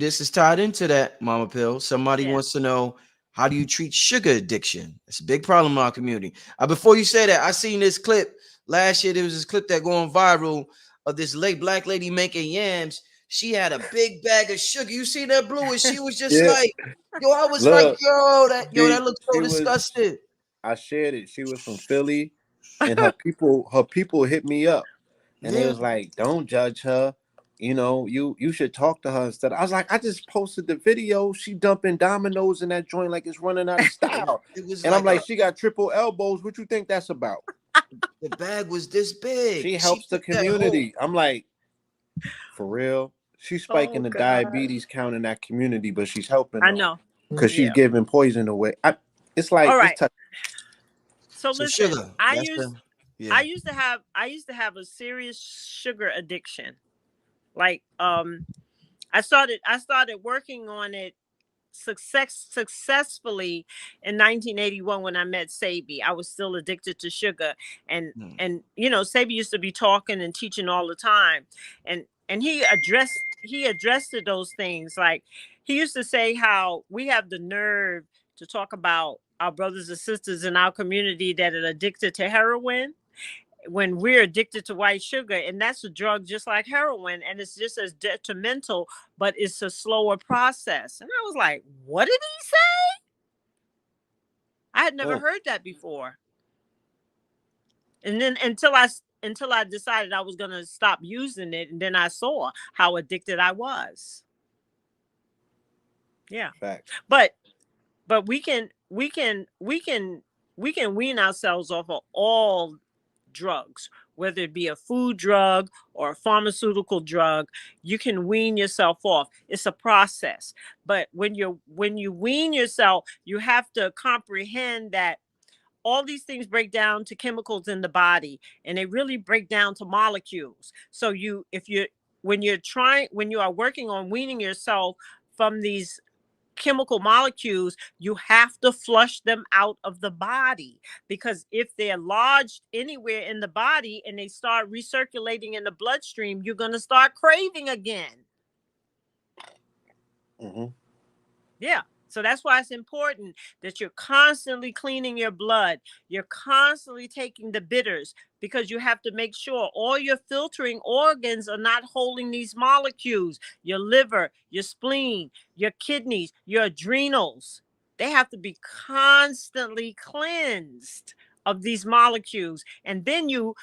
this is tied into that, Mama Pill. Somebody Yeah. wants to know, how do you treat sugar addiction? It's a big problem in our community. Before you say that, I seen this clip last year. There was this clip that going viral of this late black lady making yams. She had a big bag of sugar. You see that, Blue? And she was just Yeah, like, yo, I was like, look, that looks so she was. disgusting. I shared it. She was from Philly, and her people hit me up, and they Yeah. was like, "Don't judge her. You know, you should talk to her instead." I was like, "I just posted the video. She dumping dominoes in that joint like it's running out of style." It was And I'm like like, "She got triple elbows. What you think that's about?" the bag was this big. She She helps the took that whole. community. I'm like, for real. She's spiking Oh the God. diabetes count in that community, but she's helping I them know. because she's Yeah. giving poison away. It's like All it's right. touch. So So listen, sugar. That's the yeah. I used to have a serious sugar addiction. Like I started working on it successfully in 1981 when I met Sabi. I was still addicted to sugar, and Hmm. Sabi used to be talking and teaching all the time, and he addressed those things. Like, he used to say how we have the nerve to talk about our brothers and sisters in our community that are addicted to heroin, when we're addicted to white sugar, and that's a drug just like heroin, and it's just as detrimental, but it's a slower process. And I was like, what did he say? I had never Mm, heard that before. And then until I decided I was going to stop using it, and then I saw how addicted I was. Yeah. facts. But we can wean ourselves off of all drugs, whether it be a food drug or a pharmaceutical drug. You can wean yourself off. It's a process. But when you wean yourself, you have to comprehend that all these things break down to chemicals in the body, and they really break down to molecules. So when you are working on weaning yourself from these chemical molecules, you have to flush them out of the body, because if they're lodged anywhere in the body and they start recirculating in the bloodstream, you're going to start craving again. Hmm. Yeah. So that's why it's important that you're constantly cleaning your blood. You're constantly taking the bitters, because you have to make sure all your filtering organs are not holding these molecules. Your liver, your spleen, your kidneys, your adrenals. They have to be constantly cleansed of these molecules. And then you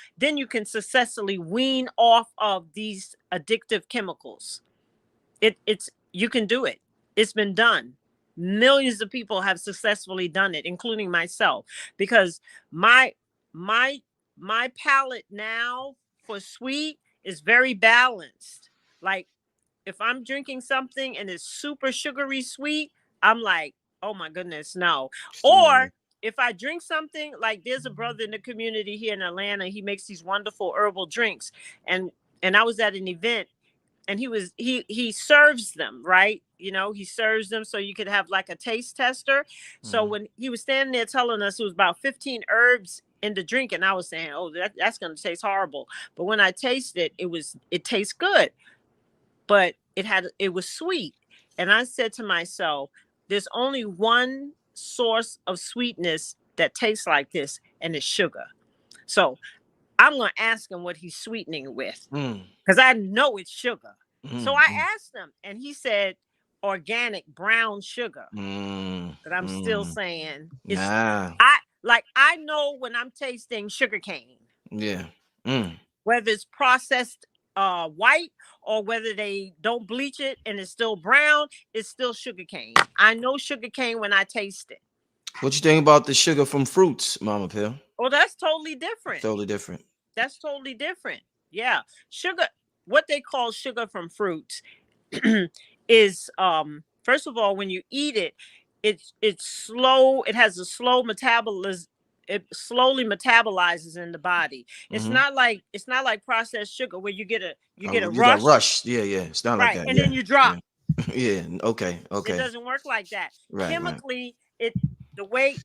can successfully wean off of these addictive chemicals. It's you can do it. It's been done. Millions of people have successfully done it, including myself, because my my my palate now for sweet is very balanced. Like, if I'm drinking something and it's super sugary sweet, I'm like, oh my goodness, no. Mm. Or if I drink something, like, there's a brother in the community here in Atlanta, he makes these wonderful herbal drinks, and I was at an event, and he serves them, right? He serves them so you could have like a taste tester. So Mm. when he was standing there telling us it was about 15 herbs in the drink, and I was saying, oh, that's going to taste horrible, but when I tasted it tastes good, but it was sweet. And I said to myself, there's only one source of sweetness that tastes like this, and it's sugar. So I'm going to ask him what he's sweetening with, Mm. because I know it's sugar. So Mm. I Mm. asked him, and he said organic brown sugar. Mm. But I'm still Mm. saying Nah. I know when I'm tasting sugar cane, Yeah. Mm. whether it's processed white, or whether they don't bleach it and it's still brown, it's still sugar cane. I know sugar cane when I taste it. What you think about the sugar from fruits, Mama Pill? Oh, that's totally different. Totally different. That's totally different. Yeah. Sugar, what they call sugar from fruits, is first of all, when you eat it, it's slow. It has a slow metabolism. It slowly metabolizes in the body. It's Mm-hmm. not like processed sugar, where you get a You got rush, rushed. Yeah, yeah. It's not like right, that. and Yeah. then you Yeah. drop. Yeah. Okay. It Okay. doesn't work like that. Right. Right. Chemically, the way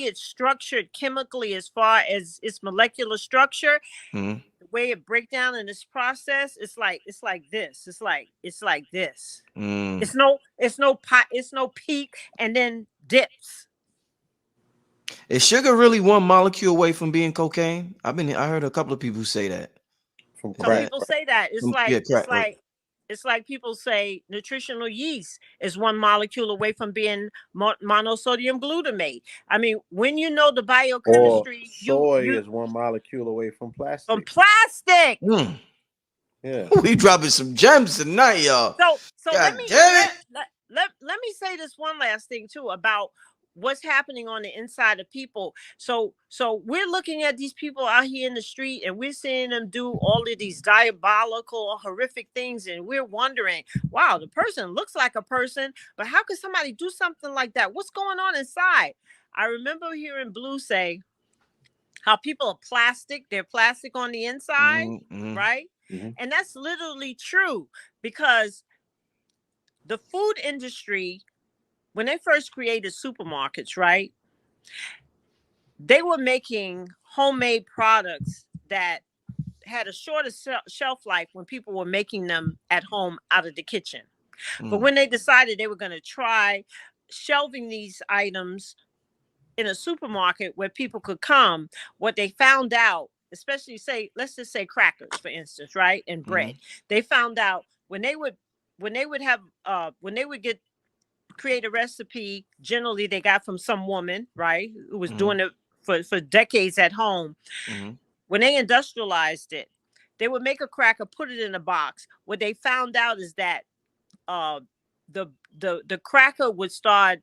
it's structured chemically, as far as its molecular structure, Mm-hmm. way it break down in this process, it's like this. It's like this. Mm. It's no peak and then dips. Is sugar really one molecule away from being cocaine? I heard a couple of people say that. From Some crack. people say that. It's like Yeah, crack, right. it's like people say nutritional yeast is one molecule away from being monosodium glutamate. I mean, when you know the Or biochemistry, soy you is one molecule away from plastic. from plastic. Mm. Yeah. We dropping some gems tonight, y'all. So God let me damn it. let me say this one last thing too about what's happening on the inside of people. So we're looking at these people out here in the street and we're seeing them do all of these diabolical, horrific things, and we're wondering, wow, the person looks like a person, but how could somebody do something like that? What's going on inside? I remember hearing Blue say how people are plastic, they're plastic on the inside, Mm-hmm. right? Mm-hmm. And that's literally true, because the food industry, when they first created supermarkets, right, they were making homemade products that had a shorter shelf life when people were making them at home out of the kitchen. But when they decided they were going to try shelving these items in a supermarket where people could come, what they found out, especially let's just say crackers, for instance, right, and bread, they found out when they would create a recipe, generally they got from some woman, right, who was doing it for decades at home. When they industrialized it, they would make a cracker, put it in a box. What they found out is that the cracker would start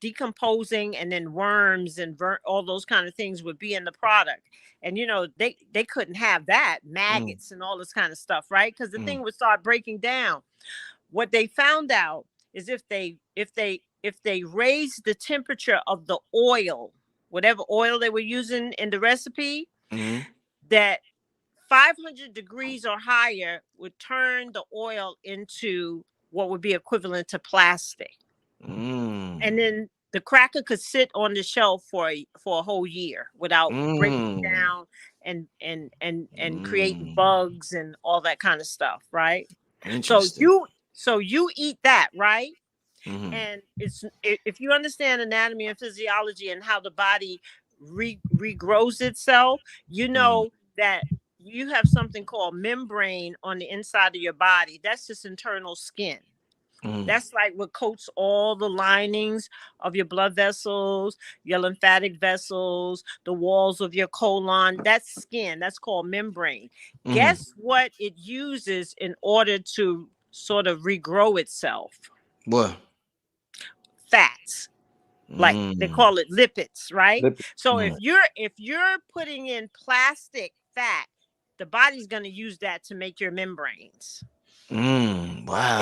decomposing, and then worms and all those kind of things would be in the product. And they couldn't have that, maggots and all this kind of stuff, right? Because the thing would start breaking down. What they found out is if they raised the temperature of the oil, whatever oil they were using in the recipe, that 500 degrees or higher would turn the oil into what would be equivalent to plastic. And then the cracker could sit on the shelf for a whole year without breaking down and creating bugs and all that kind of stuff, right? So you eat that, right? And if you understand anatomy and physiology and how the body regrows itself, you know that you have something called membrane on the inside of your body. That's just internal skin. That's like what coats all the linings of your blood vessels, your lymphatic vessels, the walls of your colon. That's skin. That's called membrane. Guess what it uses in order to sort of regrow itself? What? Fats. Like they call it lipids, right? So if you're putting in plastic fat, the body's going to use that to make your membranes. Wow.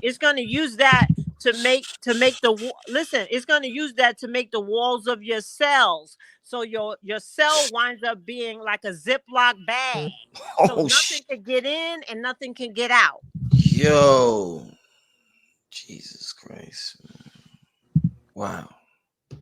It's gonna use that to make it's gonna use that to make the walls of your cells. So your cell winds up being like a Ziploc bag. So nothing can get in and nothing can get out. Yo, Jesus Christ. Wow.